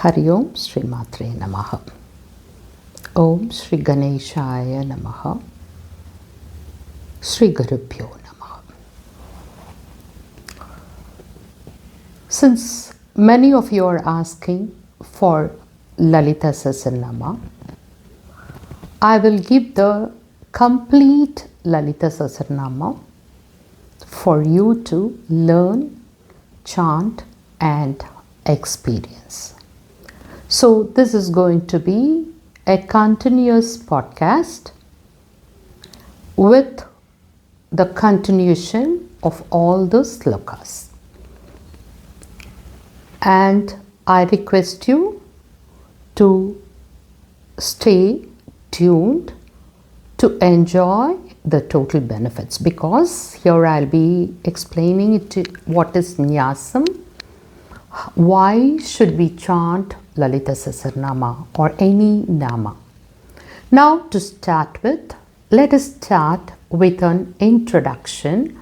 Hari Om Shri Matre Namaha. Om Shri Ganeshaya Namaha. Shri Gurubhyo Namaha. Since many of you are asking for Lalitha Sahasranama, I will give the complete Lalitha Sahasranama for you to learn, chant and experience. So this is going to be a continuous podcast with the continuation of all the slokas. And I request you to stay tuned to enjoy the total benefits, because here I'll be explaining what is Nyasam, why should we chant Lalitha Sahasranama or any Nama. Now to start with, let us start with an introduction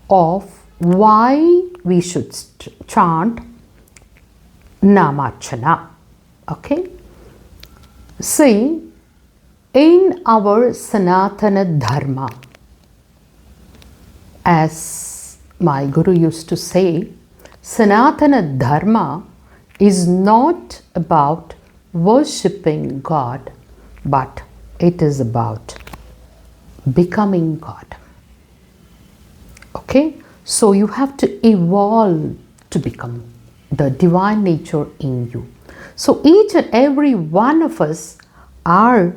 of why we should chant Namachana. Okay? See, in our Sanatana Dharma, as my Guru used to say, Sanatana Dharma is not about worshipping God, but it is about becoming God. Okay? So you have to evolve to become the divine nature in you. So each and every one of us are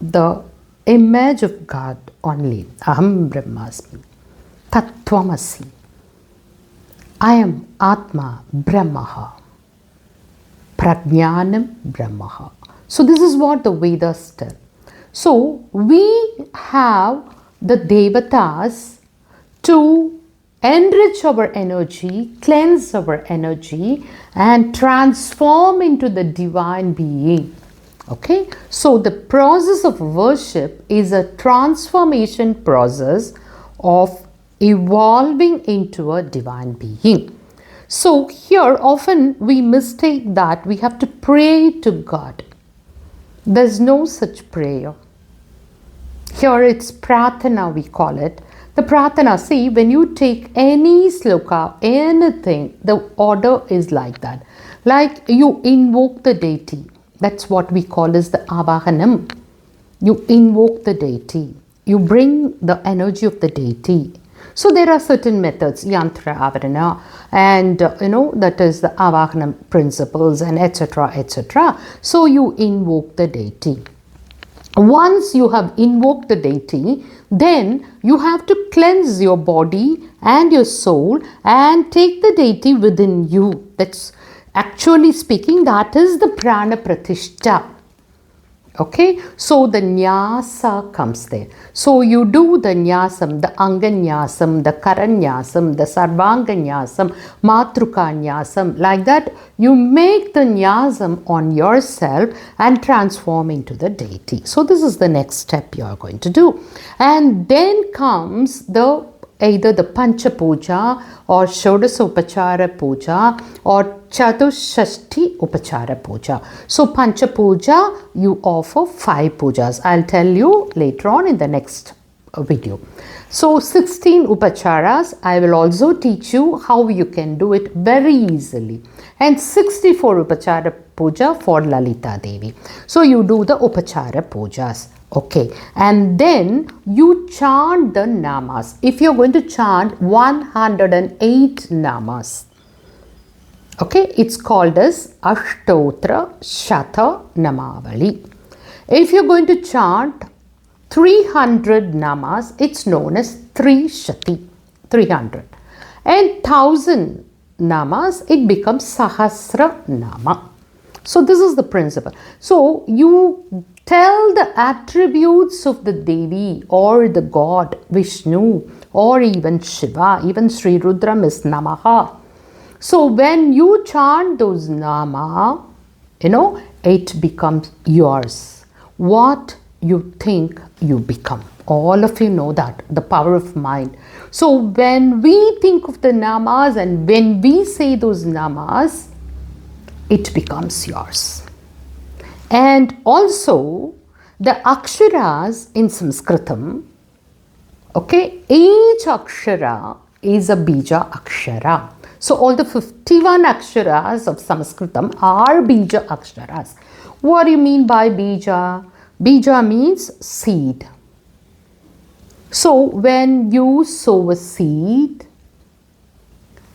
the image of God only. Aham Brahmasmi, Tattvamasi. I am Atma Brahmaha, Prajnanam Brahmaha. So this is what the Vedas tell. So we have the Devatas to enrich our energy, cleanse our energy and transform into the divine being. Okay, so the process of worship is a transformation process of evolving into a divine being. So here often we mistake that we have to pray to God. There's no such prayer. Here it's Prathana, we call it. The Prathana, see, when you take any sloka, anything, the order is like that. Like you invoke the deity. That's what we call as the Avahana. You invoke the deity. You bring the energy of the deity. So there are certain methods, Yantra, Avahana, and that is the Avahana principles and etc. etc. So you invoke the deity. Once you have invoked the deity, then you have to cleanse your body and your soul and take the deity within you. That's actually speaking, that is the prana pratishtha. Okay, so the Nyasa comes there. So you do the Nyasam, the Anga Nyasam, the Karan Nyasam, the Sarvanga Nyasam, Matruka Nyasam. Like that, you make the Nyasam on yourself and transform into the deity. So this is the next step you are going to do. And then comes either the Pancha Puja or Shodasa Upachara Puja or Chatushashti Upachara Puja. So Pancha Puja, you offer 5 pujas. I'll tell you later on in the next video. So 16 Upacharas, I will also teach you how you can do it very easily. And 64 Upachara Puja for Lalita Devi. So you do the Upachara Pujas. Okay, and then you chant the Namas. If you're going to chant 108 Namas, okay, it's called as Ashtotra Shata Namavali. If you're going to chant 300 Namas, it's known as Trishati, 300. And 1000 Namas, it becomes Sahasranama. So this is the principle. So you tell the attributes of the Devi or the God Vishnu or even Shiva, even Sri Rudram is Namaha. So when you chant those Nama, it becomes yours. What you think you become. All of you know that, the power of mind. So when we think of the Namas and when we say those Namas, it becomes yours. And also the aksharas in Sanskritam, okay, each akshara is a bija akshara. So all the 51 aksharas of Sanskritam are bija aksharas. What do you mean by bija? Bija means seed. So when you sow a seed,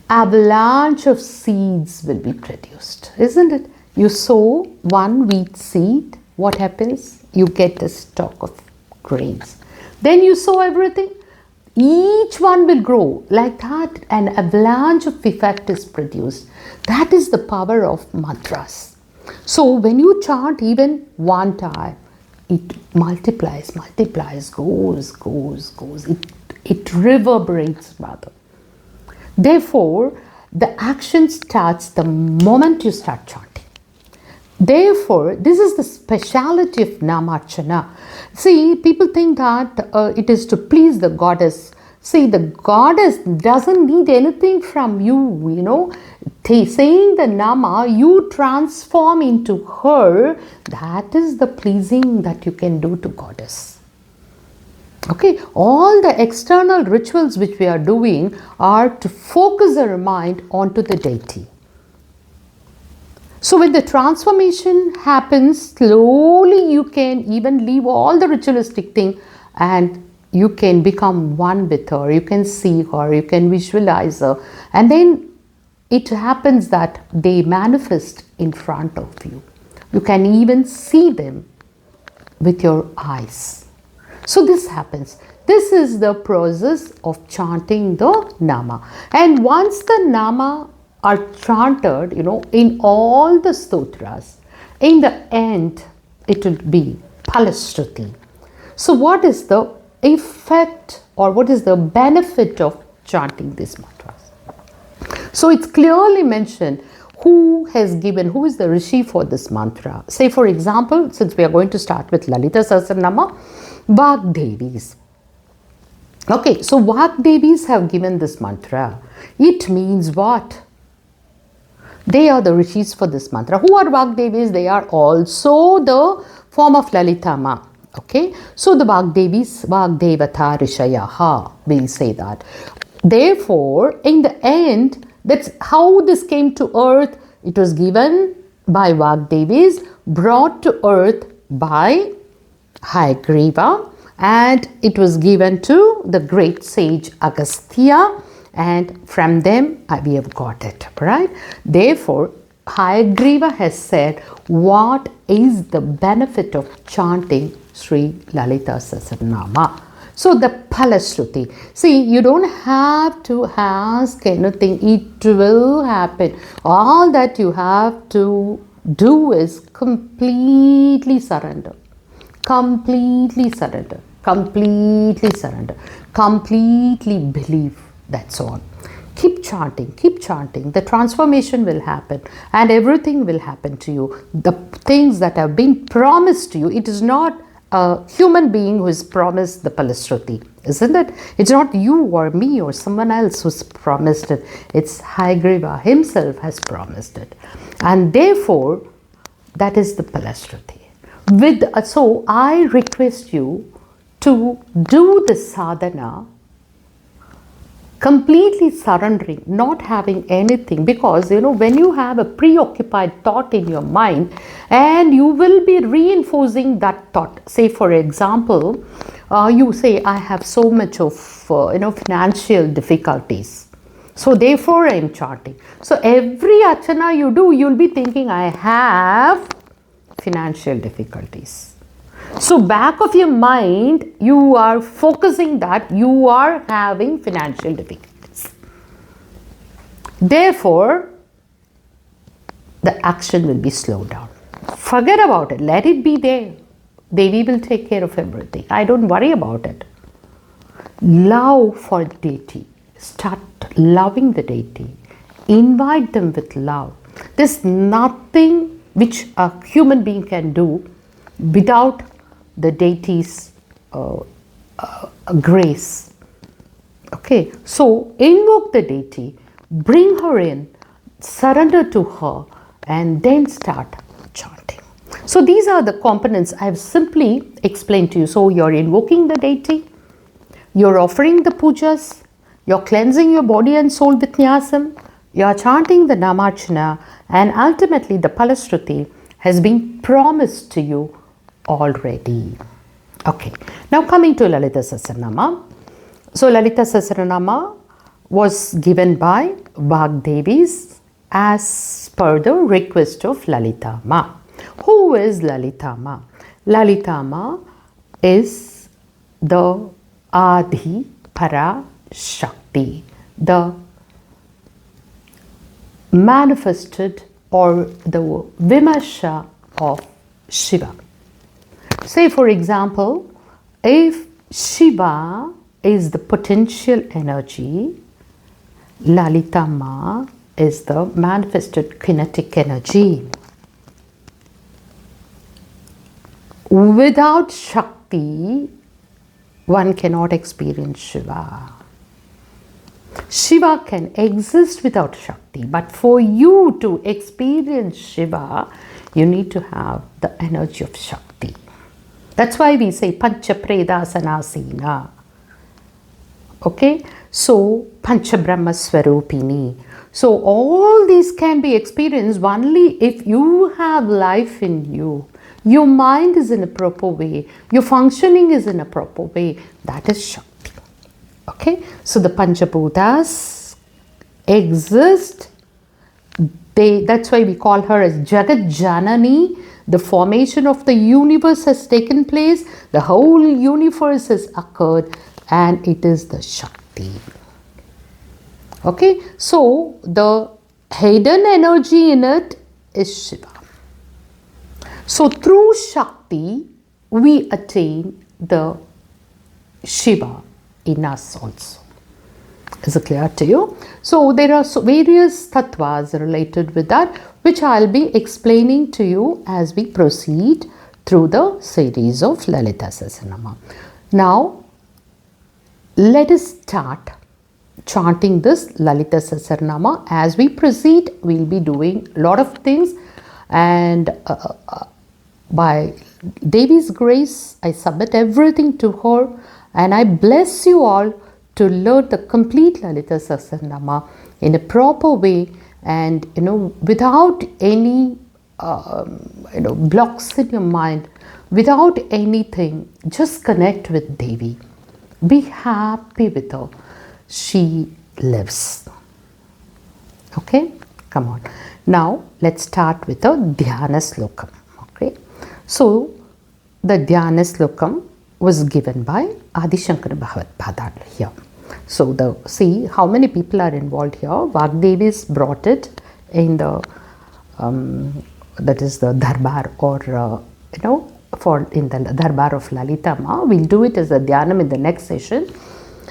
avalanche of seeds will be produced, isn't it? You sow one wheat seed, what happens? You get a stock of grains. Then you sow everything, each one will grow. Like that, an avalanche of effect is produced. That is the power of mantras. So when you chant even one time, it multiplies, goes. It reverberates rather. Therefore, the action starts the moment you start chanting. Therefore, this is the speciality of Namarchana. See, people think that it is to please the goddess. See, the goddess doesn't need anything from you, you know. Saying the Nama, you transform into her. That is the pleasing that you can do to goddess. Okay, all the external rituals which we are doing are to focus our mind onto the deity. So when the transformation happens, slowly you can even leave all the ritualistic thing and you can become one with her, you can see her, you can visualize her, and then it happens that they manifest in front of you. You can even see them with your eyes. So this happens. This is the process of chanting the Nama. And once the Nama are chanted, you know, in all the stotras, in the end, it will be Phalasruti. So what is the effect or what is the benefit of chanting these mantras? So it's clearly mentioned who is the Rishi for this mantra. Say for example, since we are going to start with Lalitha Sahasranama, Vagdevis. Okay, so Vagdevis have given this mantra. It means what? They are the rishis for this mantra. Who are Vagdevis? They are also the form of Lalitama. Okay, so the Vagdevis, Vagdevata Rishayaha, we'll say that. Therefore, in the end, that's how this came to earth. It was given by Vagdevis, brought to earth by Hayagriva, and it was given to the great sage Agastya, and from them we have got it, right? Therefore, Hayagriva has said what is the benefit of chanting Sri Lalitha Sahasranama. So the Phalasruti, see, you don't have to ask anything, it will happen. All that you have to do is completely surrender, completely surrender, completely surrender, completely believe. That's all. Keep chanting, the transformation will happen and everything will happen to you. The things that have been promised to you, it is not a human being who is promised the Phalasruti, isn't it? It's not you or me or someone else who's promised it. It's Hayagriva himself has promised it. And therefore, that is the Phalasruti. So I request you to do the sadhana completely surrendering, not having anything, because you know when you have a preoccupied thought in your mind and you will be reinforcing that thought. Say for example, you say I have so much of financial difficulties, so therefore I am chanting. So every archana you do, you'll be thinking I have financial difficulties. So back of your mind, you are focusing that you are having financial difficulties. Therefore, the action will be slowed down. Forget about it. Let it be there. Devi will take care of everything. I don't worry about it. Love for the deity. Start loving the deity. Invite them with love. There's nothing which a human being can do without the deity's grace. Okay, so invoke the deity, bring her in, surrender to her, and then start chanting. So these are the components I have simply explained to you. So you're invoking the deity, you're offering the pujas, you're cleansing your body and soul with Nyasam, you're chanting the Namachana, and ultimately the Phalasruti has been promised to you already. Okay, now coming to Lalitha Sahasranama. So Lalitha Sahasranama was given by Vagdevis as per the request of Lalitha Ma. Who is Lalitha Ma? Lalitha Ma is the Adi Para Shakti, the manifested or the Vimarsha of Shiva. Say for example, if Shiva is the potential energy, Lalitha Ma is the manifested kinetic energy. Without Shakti, one cannot experience Shiva. Shiva can exist without Shakti, but for you to experience Shiva, you need to have the energy of Shakti. That's why we say Pancha Preda Sanasena. Okay, so Pancha Brahma Swarupini. So all these can be experienced only if you have life in you. Your mind is in a proper way. Your functioning is in a proper way. That is Shakti. Okay, so the Panchabhutas exist. That's why we call her as Jagat Janani. The formation of the universe has taken place. The whole universe has occurred, and it is the Shakti. Okay, so the hidden energy in it is Shiva. So through Shakti, we attain the Shiva in us also. Is it clear to you? So there are various tattvas related with that, which I'll be explaining to you as we proceed through the series of Lalitha Sahasranama. Now, let us start chanting this Lalitha Sahasranama. As we proceed, we'll be doing a lot of things, and by Devi's grace, I submit everything to her, and I bless you all to learn the complete Lalitha Sahasranama in a proper way, and without any blocks in your mind, without anything. Just connect with Devi. Be happy with her. She lives. Okay, come on. Now let's start with the Dhyana Sloka. Okay, so the Dhyana Slokam was given by Adi Shankara Bhagavad here. So see how many people are involved here. Vagdevis brought it in the that is the Darbar, or in the Darbar of Lalitha Ma. We'll do it as a Dhyanam in the next session.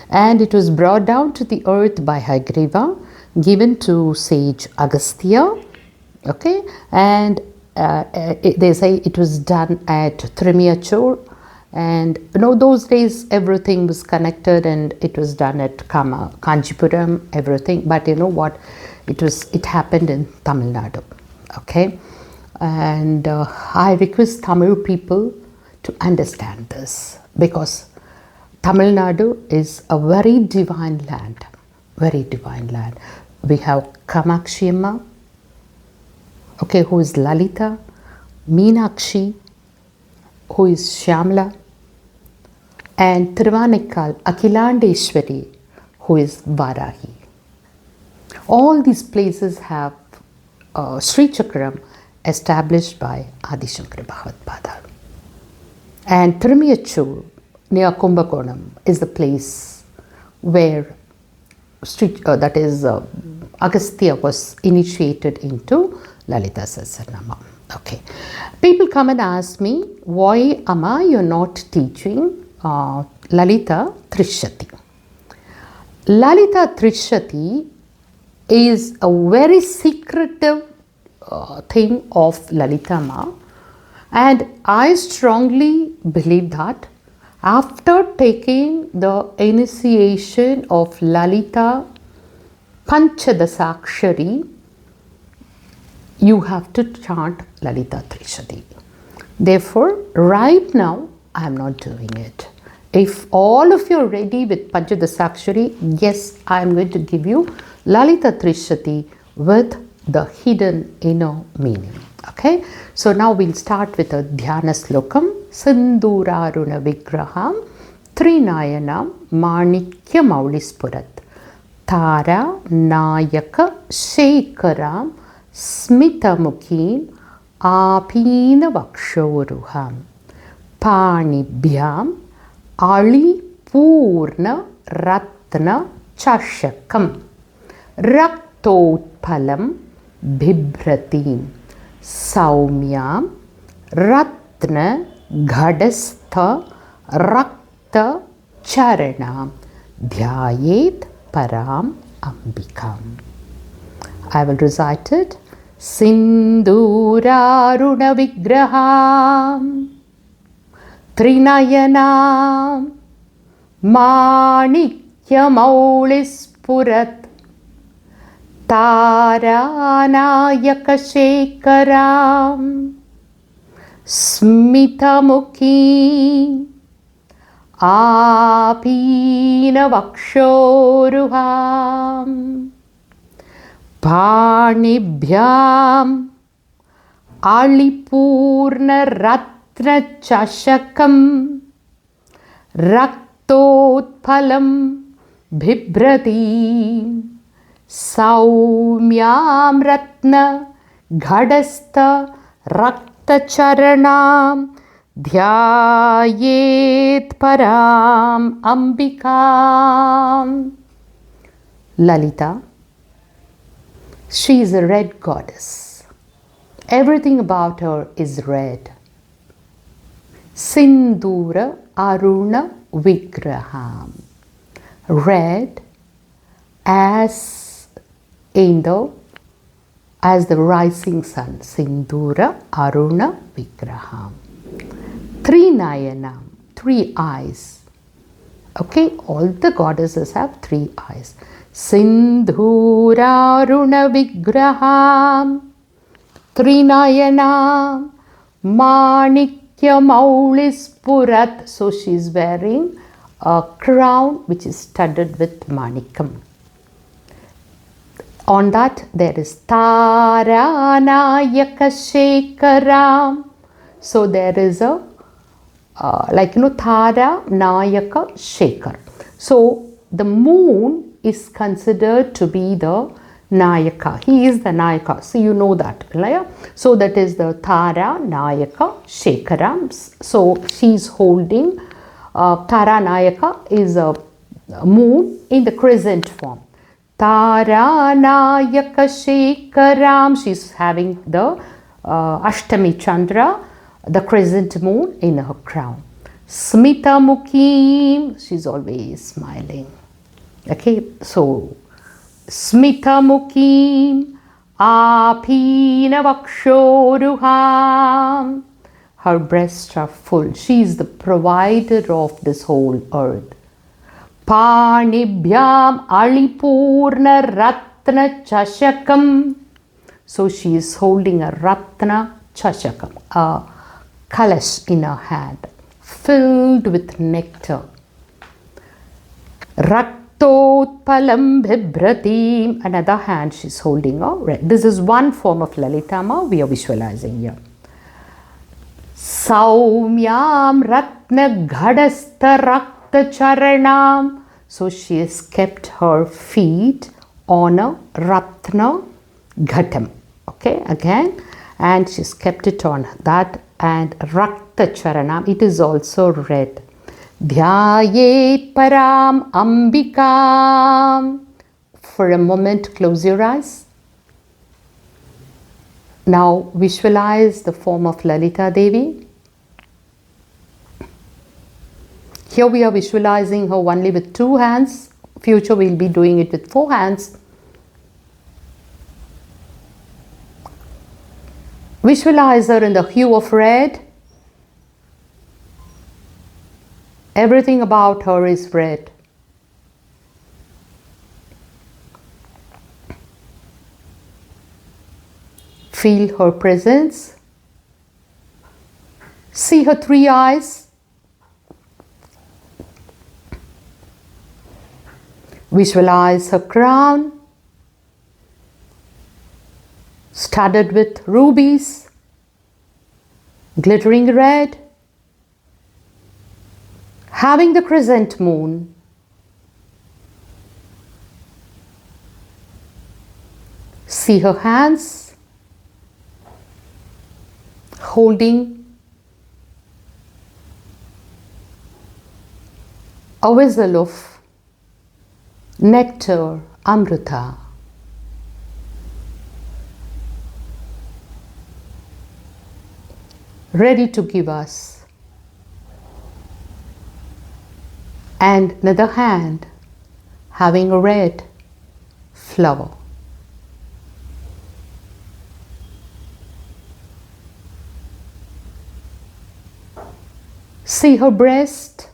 And it was brought down to the earth by Haigriva, given to sage Agastya. Okay, and they say it was done at Trimiyachur. And those days everything was connected, and it was done at Kanchipuram, everything. But you know what? It happened in Tamil Nadu. Okay, and I request Tamil people to understand this, because Tamil Nadu is a very divine land. Very divine land. We have Kamakshi Amma, okay, who is Lalita, Meenakshi, who is Shyamla, and Thiruvanikal Akhilandeshwari, who is Varahi. All these places have Sri Chakram established by Adi Shankara Bhagavad. And Trimiyachur near Kumbakonam is the place where Agastya was initiated into Lalitha Sahasranama. Okay, people come and ask me, why Amma you're not teaching Lalita Trishati? Lalita Trishati is a very secretive thing of Lalitha Ma, and I strongly believe that after taking the initiation of Lalita Panchadasakshari, you have to chant Lalita Trishati. Therefore, right now, I am not doing it. If all of you are ready with Panchadasakshari, yes, I am going to give you Lalita Trishati with the hidden inner meaning. Okay, so now we'll start with a Dhyana Slokam. Sinduraruna Vigraham Trinayanam Manikya Maulispurat Tara Nayaka Shekaram Smitamukin Apina Vakshoruham Panibhyam Ali Purna Ratna Chashakam Raktotpalam Bhibratim Saumyam Ratna Ghadastha Rakta Charanam Dhyayet Param Ambikam. I will recite it. Sinduraruna Vigraham Trinayanam Manikya Maulispurat Taranayaka Shekaram Smitamuki Apina Vakshoruham Panibhyam Alipurna Ratna Chashakam Raktotpalam Bhibratim Saumyam Ratna Ghadastha Rakta Charanam Dhyayet Param Ambikam. Lalita, she is a red goddess. Everything about her is red. Sindura Aruna Vigraham. Red as the rising sun. Sindura Aruna Vigraham. Trinayanam, 3 eyes. Okay, all the goddesses have 3 eyes. Sinduraruna Vigraham Trinayanam Manikya Maulispurat. So she is wearing a crown which is studded with manikam. On that there is Taranayaka Shekaram. So there is a Tara Nayaka Shekhar. So the moon is considered to be the Nayaka. He is the Nayaka. So you know that. So that is the Tara Nayaka Shekaram. So she is holding, Tara Nayaka is a moon in the crescent form. Tara Nayaka Shekaram. She is having the Ashtami Chandra, the crescent moon in her crown. Smita Mukim, she's always smiling. Okay, so Smita Mukim Apina Vakshoruham. Her breasts are full. She is the provider of this whole earth. Panibhyam Alipurna Ratna Chashakam. So she is holding a Ratna Chashakam, a kalash in her hand, filled with nectar. Raktotpalam Bhibratim. Another hand she is holding a red. This is one form of Lalitama we are visualizing here. Saumyam Ratna Ghadastha Rakta Charanam. So she has kept her feet on a Ratna Ghatam. Okay, again, and she's kept it on that, and Rakta Charanam, it is also red. Dhyayet Param Ambikam. For a moment, close your eyes. Now visualize the form of Lalita Devi. Here we are visualizing her only with 2 hands. Future we'll be doing it with 4 hands. Visualize her in the hue of red. Everything about her is red. Feel her presence. See her three eyes. Visualize her crown, studded with rubies, glittering red, having the crescent moon. See her hands holding a vessel of nectar, amrita. Ready to give us. And another hand having a red flower. See her breast.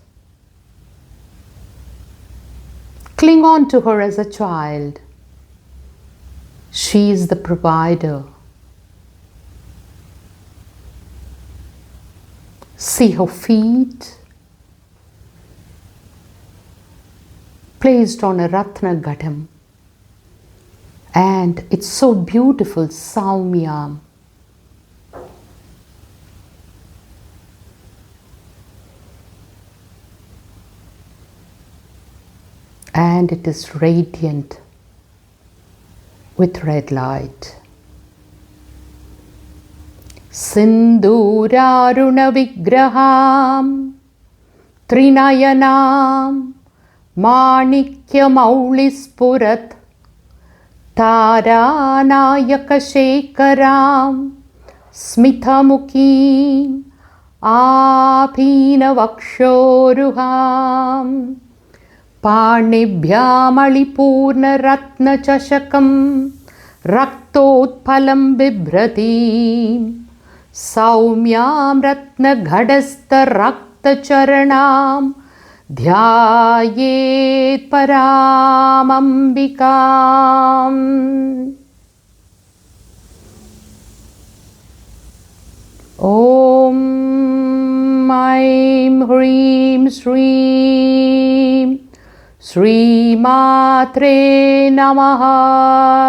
Cling on to her as a child. She is the provider. See her feet placed on a Ratna Ghadam, and it's so beautiful, Saumya. And it is radiant with red light. Sinduraruna Vigraham Trinayanam Manikya Maulispurat Taranayaka Shekaram Smithamukim Apina Vakshoruham Parnibhyamalipurna Ratna Chashakam Raktotpalam Bibratim Saumyam Ratna Ghadastha Rakta Charanam Dhyayet Paramambikam. Om Aim Hrim Shrim Sri Matre Namaha.